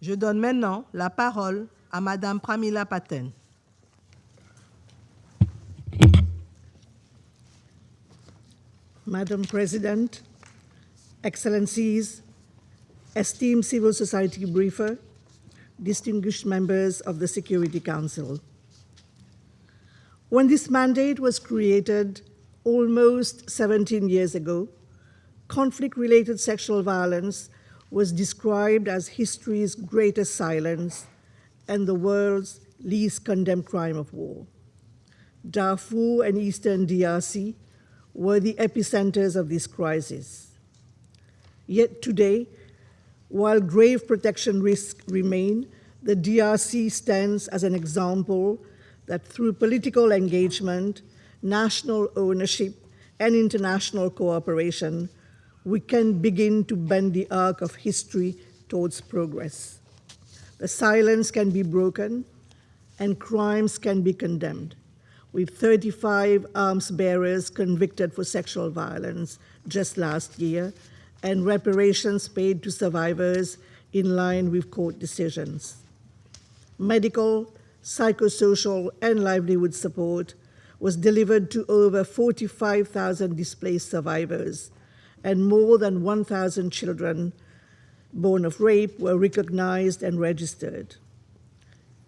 Je donne maintenant la parole à Madame Pramila Patten. Madam President, Excellencies, esteemed civil society briefer, distinguished members of the Security Council. When this mandate was created almost 17 years ago, conflict-related sexual violence was described as history's greatest silence and the world's least condemned crime of war. Darfur and Eastern DRC were the epicenters of this crisis. Yet today, while grave protection risks remain, the DRC stands as an example that through political engagement, national ownership, and international cooperation, we can begin to bend the arc of history towards progress. The silence can be broken and crimes can be condemned, with 35 arms bearers convicted for sexual violence just last year and reparations paid to survivors in line with court decisions. Medical, psychosocial, and livelihood support was delivered to over 45,000 displaced survivors, and more than 1,000 children born of rape were recognized and registered.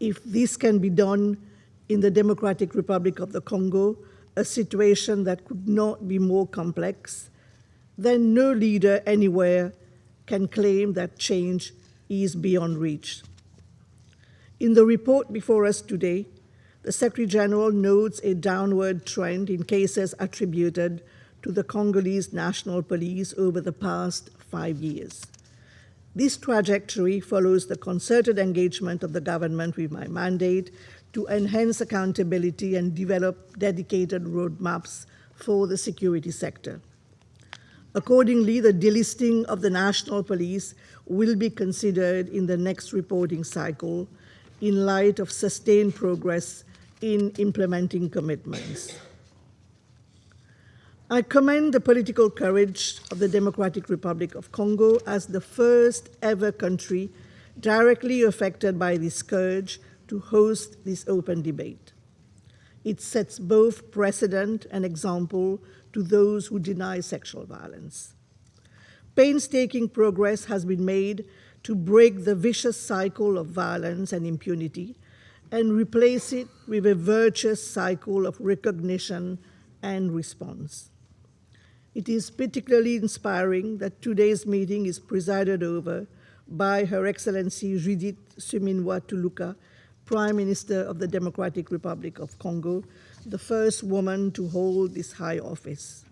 If this can be done in the Democratic Republic of the Congo, a situation that could not be more complex, then no leader anywhere can claim that change is beyond reach. In the report before us today, the Secretary General notes a downward trend in cases attributed to the Congolese National Police over the past 5 years. This trajectory follows the concerted engagement of the government with my mandate to enhance accountability and develop dedicated roadmaps for the security sector. Accordingly, the delisting of the National Police will be considered in the next reporting cycle in light of sustained progress in implementing commitments. I commend the political courage of the Democratic Republic of Congo as the first ever country directly affected by this scourge to host this open debate. It sets both precedent and example to those who deny sexual violence. Painstaking progress has been made to break the vicious cycle of violence and impunity and replace it with a virtuous cycle of recognition and response. It is particularly inspiring that today's meeting is presided over by Her Excellency Judith Suminwa Tuluka, Prime Minister of the Democratic Republic of Congo, the first woman to hold this high office.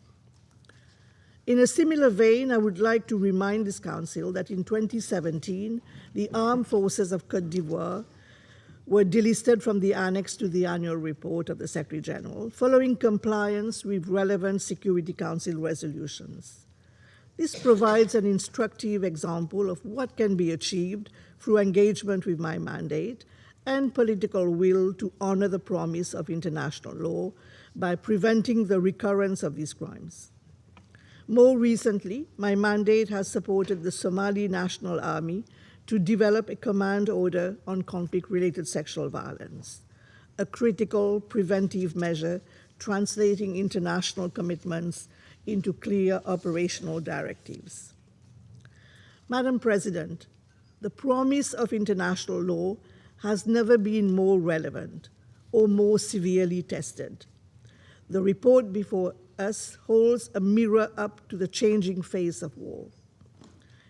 In a similar vein, I would like to remind this Council that in 2017, the armed forces of Côte d'Ivoire were delisted from the annex to the annual report of the Secretary General, following compliance with relevant Security Council resolutions. This provides an instructive example of what can be achieved through engagement with my mandate and political will to honor the promise of international law by preventing the recurrence of these crimes. More recently, my mandate has supported the Somali National Army to develop a command order on conflict-related sexual violence, a critical preventive measure translating international commitments into clear operational directives. Madam President, the promise of international law has never been more relevant or more severely tested. The report before us holds a mirror up to the changing face of war.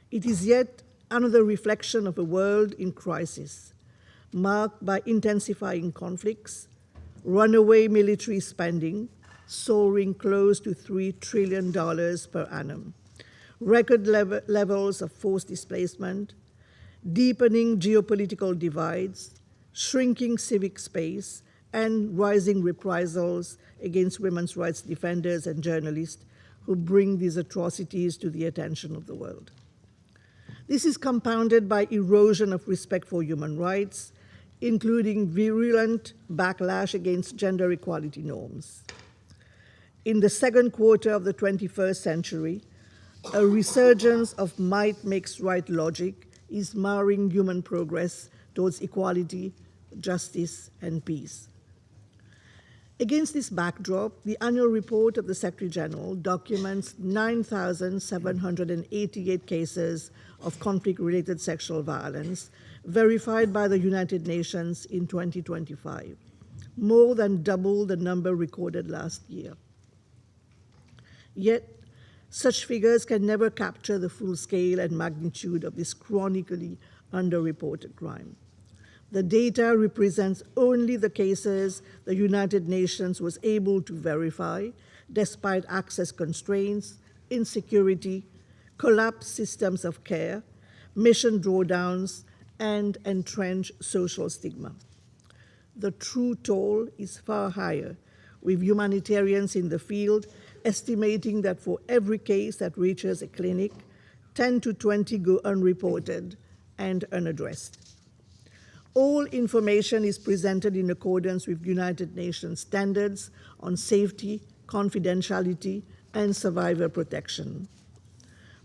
It is yet another reflection of a world in crisis, marked by intensifying conflicts, runaway military spending, soaring close to $3 trillion per annum, record levels of forced displacement, deepening geopolitical divides, shrinking civic space, and rising reprisals against women's rights defenders and journalists who bring these atrocities to the attention of the world. This is compounded by erosion of respect for human rights, including virulent backlash against gender equality norms. In the second quarter of the 21st century, a resurgence of might makes right logic is marring human progress towards equality, justice, and peace. Against this backdrop, the annual report of the Secretary General documents 9,788 cases of conflict-related sexual violence verified by the United Nations in 2025, more than double the number recorded last year. Yet, such figures can never capture the full scale and magnitude of this chronically underreported crime. The data represents only the cases the United Nations was able to verify despite access constraints, insecurity, collapsed systems of care, mission drawdowns, and entrenched social stigma. The true toll is far higher, with humanitarians in the field estimating that for every case that reaches a clinic, 10 to 20 go unreported and unaddressed. All information is presented in accordance with United Nations standards on safety, confidentiality, and survivor protection.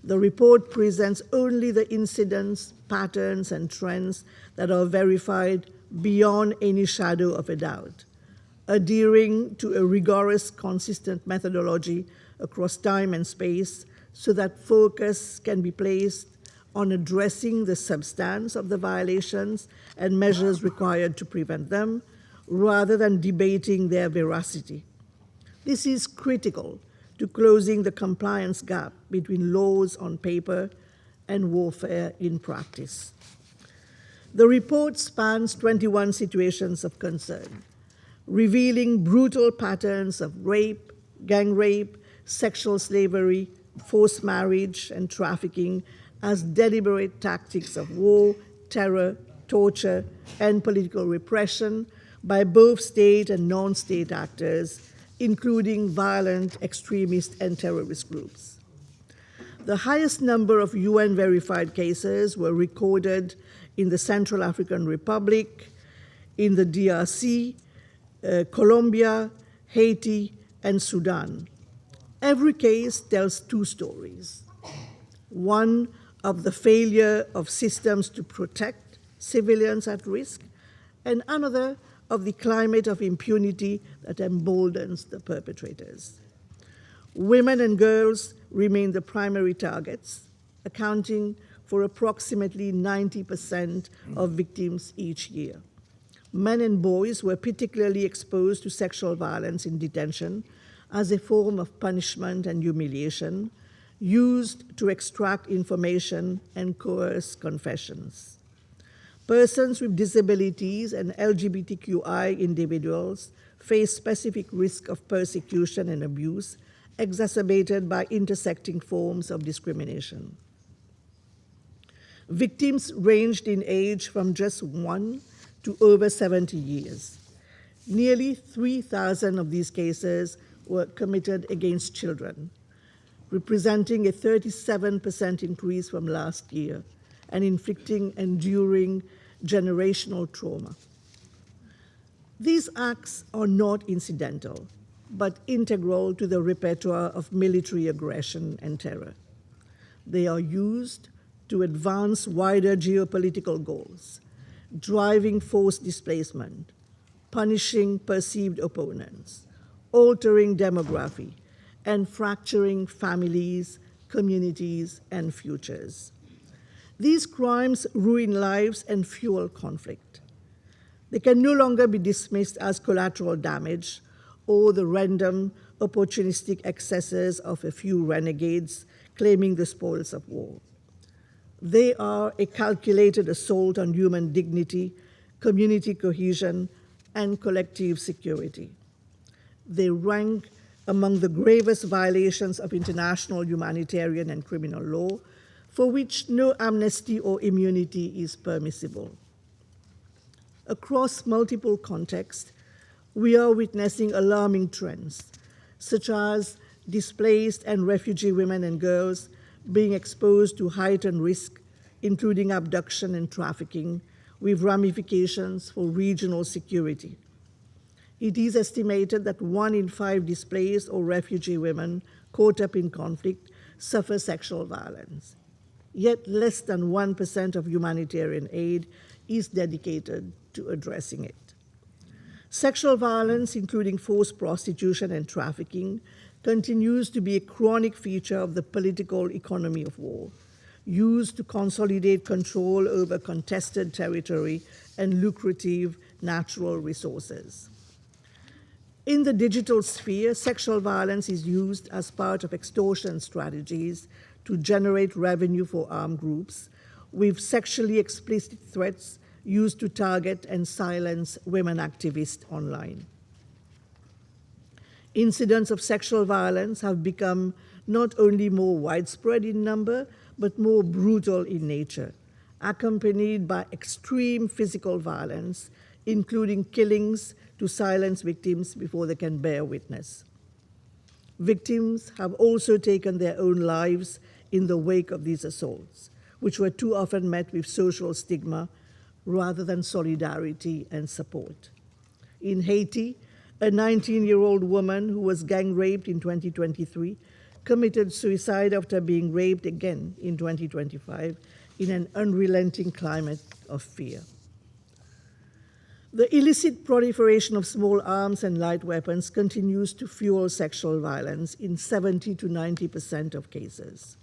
The report presents only the incidents, patterns, and trends that are verified beyond any shadow of a doubt, adhering to a rigorous, consistent methodology across time and space so that focus can be placed on addressing the substance of the violations and measures required to prevent them, rather than debating their veracity. This is critical to closing the compliance gap between laws on paper and warfare in practice. The report spans 21 situations of concern, revealing brutal patterns of rape, gang rape, sexual slavery, forced marriage, and trafficking as deliberate tactics of war, terror, torture, and political repression by both state and non-state actors, including violent extremist and terrorist groups. The highest number of UN-verified cases were recorded in the Central African Republic, in the DRC, Colombia, Haiti, and Sudan. Every case tells two stories. One of the failure of systems to protect civilians at risk, and another of the climate of impunity that emboldens the perpetrators. Women and girls remain the primary targets, accounting for approximately 90% of victims each year. Men and boys were particularly exposed to sexual violence in detention as a form of punishment and humiliation, used to extract information and coerce confessions. Persons with disabilities and LGBTQI individuals face specific risk of persecution and abuse, exacerbated by intersecting forms of discrimination. Victims ranged in age from just 1 to over 70 years. Nearly 3,000 of these cases were committed against children, representing a 37% increase from last year and inflicting enduring generational trauma. These acts are not incidental, but integral to the repertoire of military aggression and terror. They are used to advance wider geopolitical goals, driving forced displacement, punishing perceived opponents, altering demography, and fracturing families, communities, and futures. These crimes ruin lives and fuel conflict. They can no longer be dismissed as collateral damage or the random, opportunistic excesses of a few renegades claiming the spoils of war. They are a calculated assault on human dignity, community cohesion, and collective security. They rank among the gravest violations of international humanitarian and criminal law, for which no amnesty or immunity is permissible. Across multiple contexts, we are witnessing alarming trends, such as displaced and refugee women and girls being exposed to heightened risk, including abduction and trafficking, with ramifications for regional security. It is estimated that 1 in 5 displaced or refugee women caught up in conflict suffer sexual violence. yet less than 1% of humanitarian aid is dedicated to addressing it. Sexual violence, including forced prostitution and trafficking, continues to be a chronic feature of the political economy of war, used to consolidate control over contested territory and lucrative natural resources. In the digital sphere, sexual violence is used as part of extortion strategies to generate revenue for armed groups, with sexually explicit threats used to target and silence women activists online. Incidents of sexual violence have become not only more widespread in number, but more brutal in nature, accompanied by extreme physical violence, including killings to silence victims before they can bear witness. Victims have also taken their own lives in the wake of these assaults, which were too often met with social stigma rather than solidarity and support. In Haiti, a 19-year-old woman who was gang raped in 2023 committed suicide after being raped again in 2025 in an unrelenting climate of fear. The illicit proliferation of small arms and light weapons continues to fuel sexual violence in 70 to 90% of cases.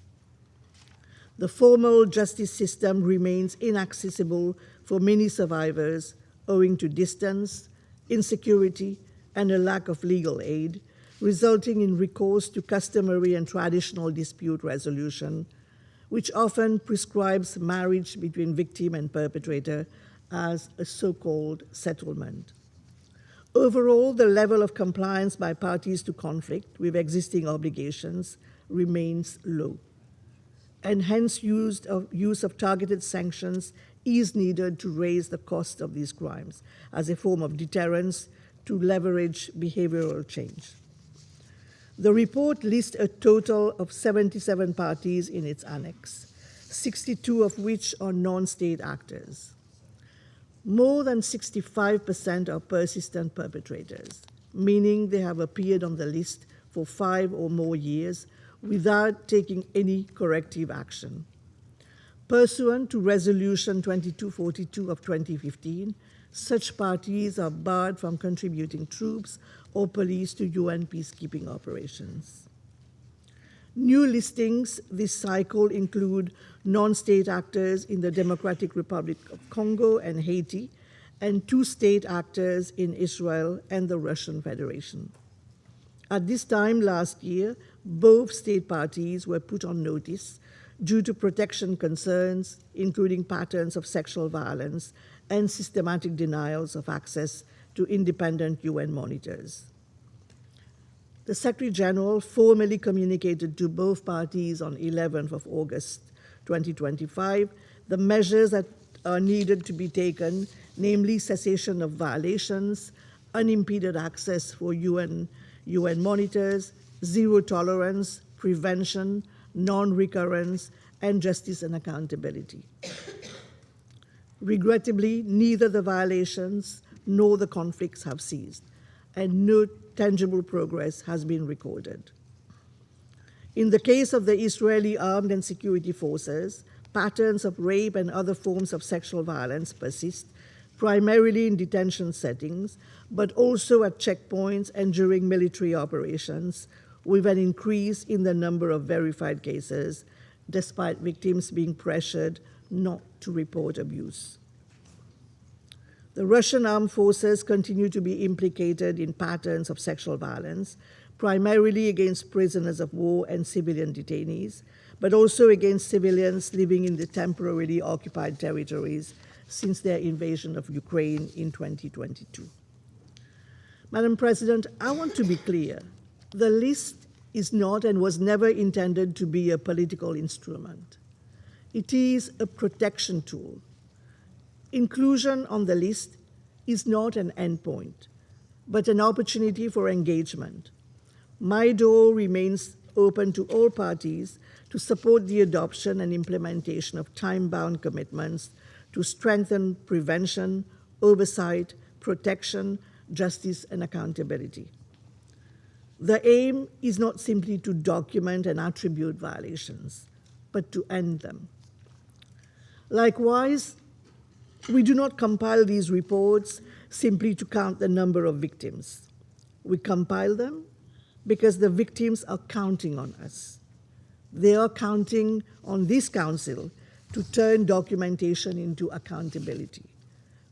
The formal justice system remains inaccessible for many survivors owing to distance, insecurity, and a lack of legal aid, resulting in recourse to customary and traditional dispute resolution, which often prescribes marriage between victim and perpetrator as a so-called settlement. Overall, the level of compliance by parties to conflict with existing obligations remains low, and hence use of targeted sanctions is needed to raise the cost of these crimes as a form of deterrence to leverage behavioral change. The report lists a total of 77 parties in its annex, 62 of which are non-state actors. More than 65% are persistent perpetrators, meaning they have appeared on the list for 5 or more years without taking any corrective action. Pursuant to Resolution 2242 of 2015, such parties are barred from contributing troops or police to UN peacekeeping operations. New listings this cycle include non-state actors in the Democratic Republic of Congo and Haiti, and 2 state actors in Israel and the Russian Federation. At this time last year, both state parties were put on notice due to protection concerns, including patterns of sexual violence and systematic denials of access to independent UN monitors. The Secretary General formally communicated to both parties on 11th of August 2025 the measures that are needed to be taken, namely cessation of violations, unimpeded access for UN monitors, zero tolerance, prevention, non-recurrence, and justice and accountability. Regrettably, neither the violations nor the conflicts have ceased, and no tangible progress has been recorded. In the case of the Israeli armed and security forces, patterns of rape and other forms of sexual violence persist, primarily in detention settings, but also at checkpoints and during military operations, with an increase in the number of verified cases, despite victims being pressured not to report abuse. The Russian armed forces continue to be implicated in patterns of sexual violence, primarily against prisoners of war and civilian detainees, but also against civilians living in the temporarily occupied territories since their invasion of Ukraine in 2022. Madam President, I want to be clear. The list is not and was never intended to be a political instrument. It is a protection tool. Inclusion on the list is not an endpoint, but an opportunity for engagement. My door remains open to all parties to support the adoption and implementation of time-bound commitments to strengthen prevention, oversight, protection, justice, and accountability. The aim is not simply to document and attribute violations, but to end them. Likewise, we do not compile these reports simply to count the number of victims. We compile them because the victims are counting on us. They are counting on this council to turn documentation into accountability,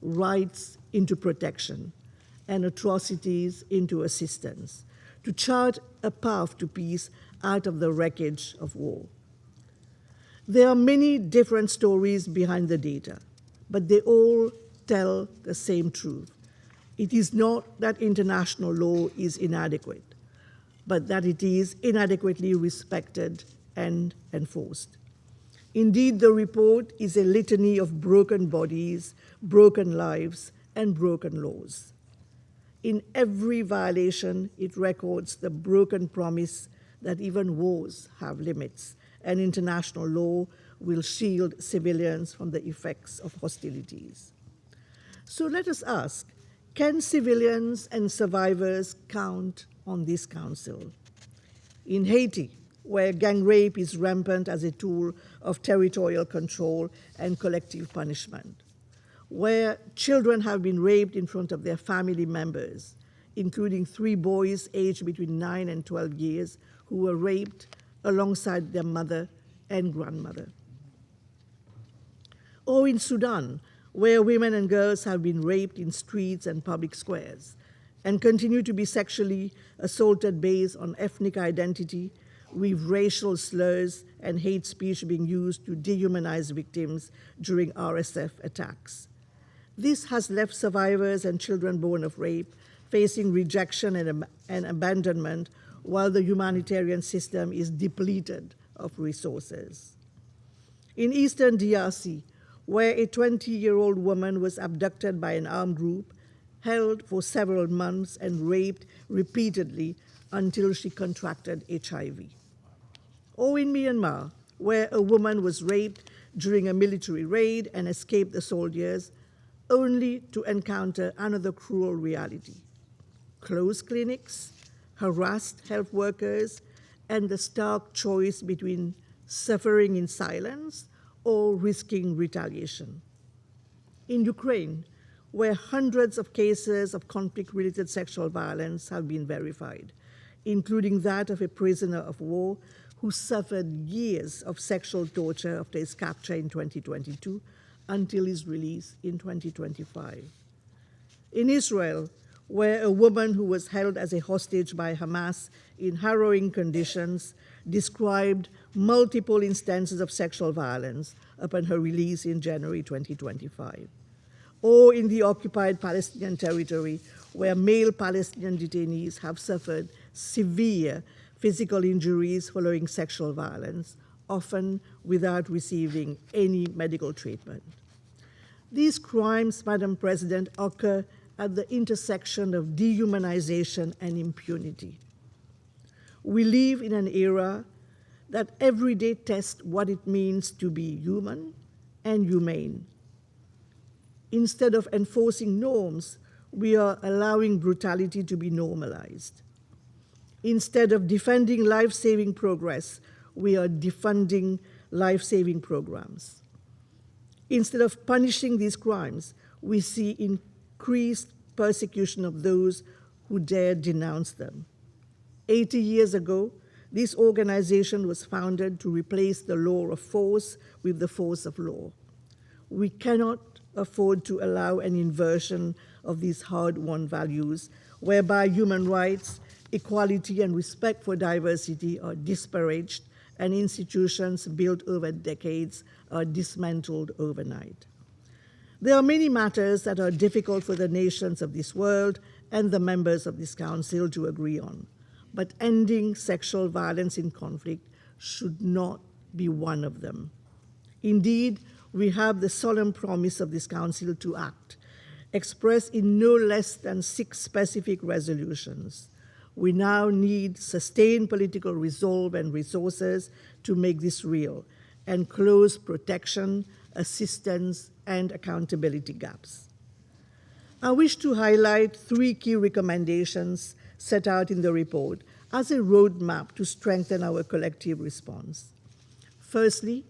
rights into protection, and atrocities into assistance, to chart a path to peace out of the wreckage of war. There are many different stories behind the data, but they all tell the same truth. It is not that international law is inadequate, but that it is inadequately respected and enforced. Indeed, the report is a litany of broken bodies, broken lives, and broken laws. In every violation, it records the broken promise that even wars have limits, and international law will shield civilians from the effects of hostilities. So let us ask, can civilians and survivors count on this council? In Haiti, where gang rape is rampant as a tool of territorial control and collective punishment, where children have been raped in front of their family members, including 3 boys aged between 9 and 12 years who were raped alongside their mother and grandmother. Or in Sudan, where women and girls have been raped in streets and public squares and continue to be sexually assaulted based on ethnic identity, with racial slurs and hate speech being used to dehumanize victims during RSF attacks. This has left survivors and children born of rape facing rejection and abandonment while the humanitarian system is depleted of resources. In Eastern DRC, where a 20-year-old woman was abducted by an armed group, held for several months and raped repeatedly until she contracted HIV. Or in Myanmar, where a woman was raped during a military raid and escaped the soldiers, only to encounter another cruel reality: closed clinics, harassed health workers, and the stark choice between suffering in silence or risking retaliation. In Ukraine, where hundreds of cases of conflict-related sexual violence have been verified, including that of a prisoner of war who suffered years of sexual torture after his capture in 2022 until his release in 2025. In Israel, where a woman who was held as a hostage by Hamas in harrowing conditions described multiple instances of sexual violence upon her release in January 2025. Or in the occupied Palestinian territory, where male Palestinian detainees have suffered severe physical injuries following sexual violence, often without receiving any medical treatment. These crimes, Madam President, occur at the intersection of dehumanization and impunity. We live in an era that every day tests what it means to be human and humane. Instead of enforcing norms, we are allowing brutality to be normalized. Instead of defending life-saving progress, we are defunding life-saving programs. Instead of punishing these crimes, we see increased persecution of those who dare denounce them. 80 years ago, this organization was founded to replace the law of force with the force of law. We cannot afford to allow an inversion of these hard-won values, whereby human rights, equality, and respect for diversity are disparaged, and institutions built over decades are dismantled overnight. There are many matters that are difficult for the nations of this world and the members of this council to agree on, but ending sexual violence in conflict should not be one of them. Indeed, we have the solemn promise of this council to act, expressed in no less than 6 specific resolutions. We now need sustained political resolve and resources to make this real and close protection, assistance, and accountability gaps. I wish to highlight 3 key recommendations set out in the report as a roadmap to strengthen our collective response. Firstly,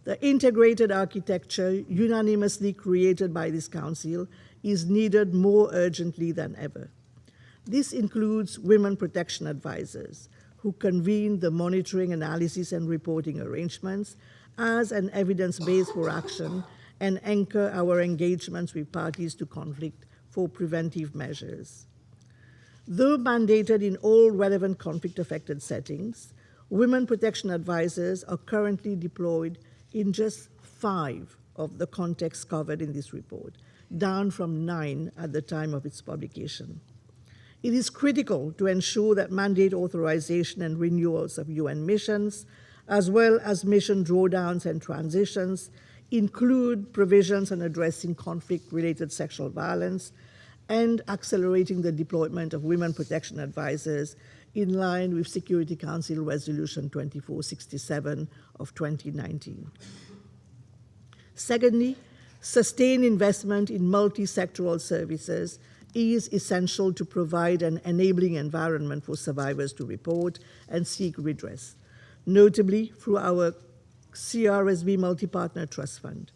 The integrated architecture unanimously created by this Council is needed more urgently than ever. This includes women protection advisors, who convene the monitoring, analysis, and reporting arrangements as an evidence base for action and anchor our engagements with parties to conflict for preventive measures. Though mandated in all relevant conflict-affected settings, women protection advisors are currently deployed in just 5 of the contexts covered in this report, down from 9 at the time of its publication. It is critical to ensure that mandate authorization and renewals of UN missions, as well as mission drawdowns and transitions, include provisions on addressing conflict-related sexual violence and accelerating the deployment of women protection advisors in line with Security Council Resolution 2467 of 2019. Secondly, sustained investment in multi-sectoral services is essential to provide an enabling environment for survivors to report and seek redress, notably through our CRSV Multi-Partner Trust Fund.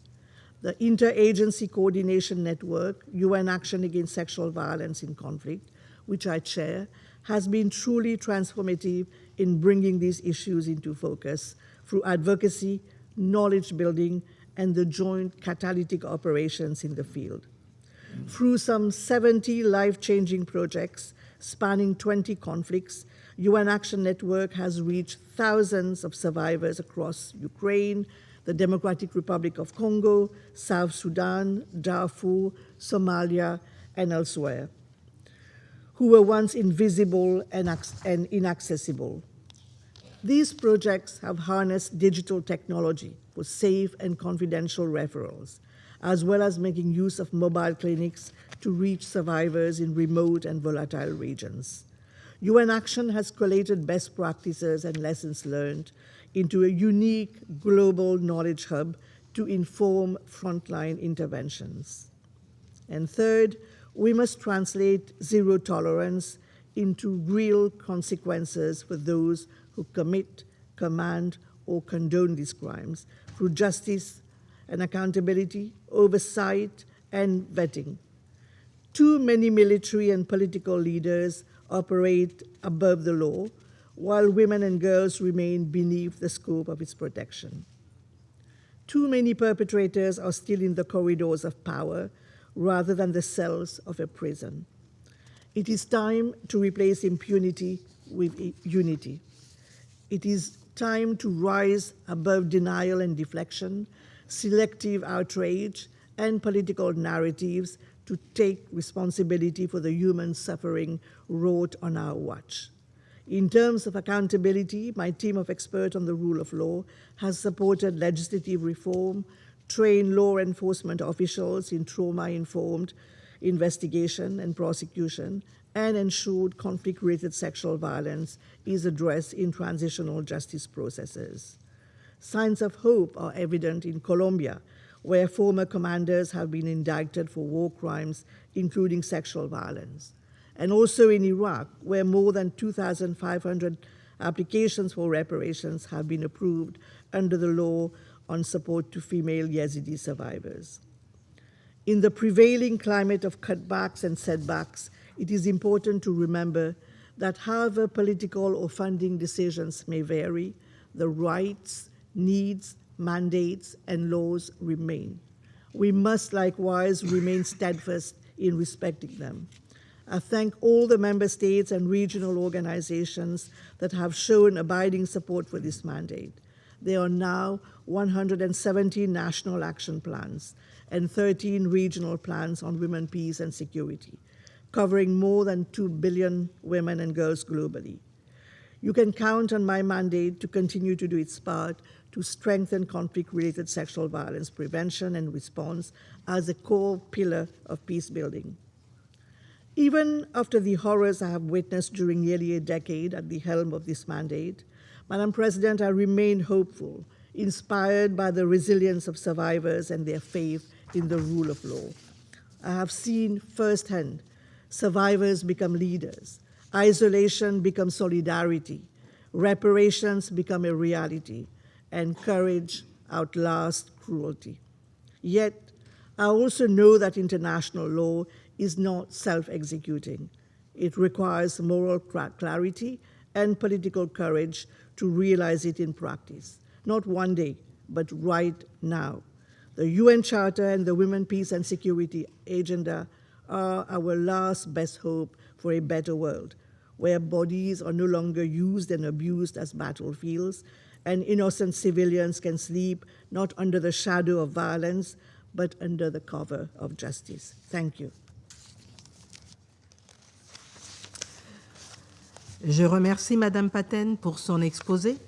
The Interagency Coordination Network, UN Action Against Sexual Violence in Conflict, which I chair, has been truly transformative in bringing these issues into focus through advocacy, knowledge building, and the joint catalytic operations in the field. Through some 70 life-changing projects spanning 20 conflicts, UN Action Network has reached thousands of survivors across Ukraine, the Democratic Republic of Congo, South Sudan, Darfur, Somalia, and elsewhere, who were once invisible and inaccessible. These projects have harnessed digital technology for safe and confidential referrals, as well as making use of mobile clinics to reach survivors in remote and volatile regions. UN Action has collated best practices and lessons learned into a unique global knowledge hub to inform frontline interventions. And third, we must translate zero tolerance into real consequences for those who commit, command, or condone these crimes through justice and accountability, oversight, and vetting. Too many military and political leaders operate above the law, while women and girls remain beneath the scope of its protection. Too many perpetrators are still in the corridors of power rather than the cells of a prison. It is time to replace impunity with unity. It is time to rise above denial and deflection, selective outrage, and political narratives to take responsibility for the human suffering wrought on our watch. In terms of accountability, my team of experts on the rule of law has supported legislative reform, trained law enforcement officials in trauma-informed investigation and prosecution, and ensured conflict-related sexual violence is addressed in transitional justice processes. Signs of hope are evident in Colombia, where former commanders have been indicted for war crimes, including sexual violence, and also in Iraq, where more than 2,500 applications for reparations have been approved under the law on support to female Yazidi survivors. In the prevailing climate of cutbacks and setbacks, it is important to remember that however political or funding decisions may vary, the rights, needs, mandates, and laws remain. We must likewise remain steadfast in respecting them. I thank all the member states and regional organizations that have shown abiding support for this mandate. There are now 117 national action plans and 13 regional plans on women, peace, and security, covering more than 2 billion women and girls globally. You can count on my mandate to continue to do its part to strengthen conflict-related sexual violence prevention and response as a core pillar of peace building. Even after the horrors I have witnessed during nearly a decade at the helm of this mandate, Madam President, I remain hopeful, inspired by the resilience of survivors and their faith in the rule of law. I have seen firsthand survivors become leaders, isolation become solidarity, reparations become a reality, and courage outlast cruelty. Yet, I also know that international law is not self-executing. It requires moral clarity and political courage to realize it in practice, not one day, but right now. The UN Charter and the Women, Peace and Security Agenda are our last best hope for a better world, where bodies are no longer used and abused as battlefields, and innocent civilians can sleep not under the shadow of violence, but under the cover of justice. Thank you. Je remercie Madame Patten pour son exposé.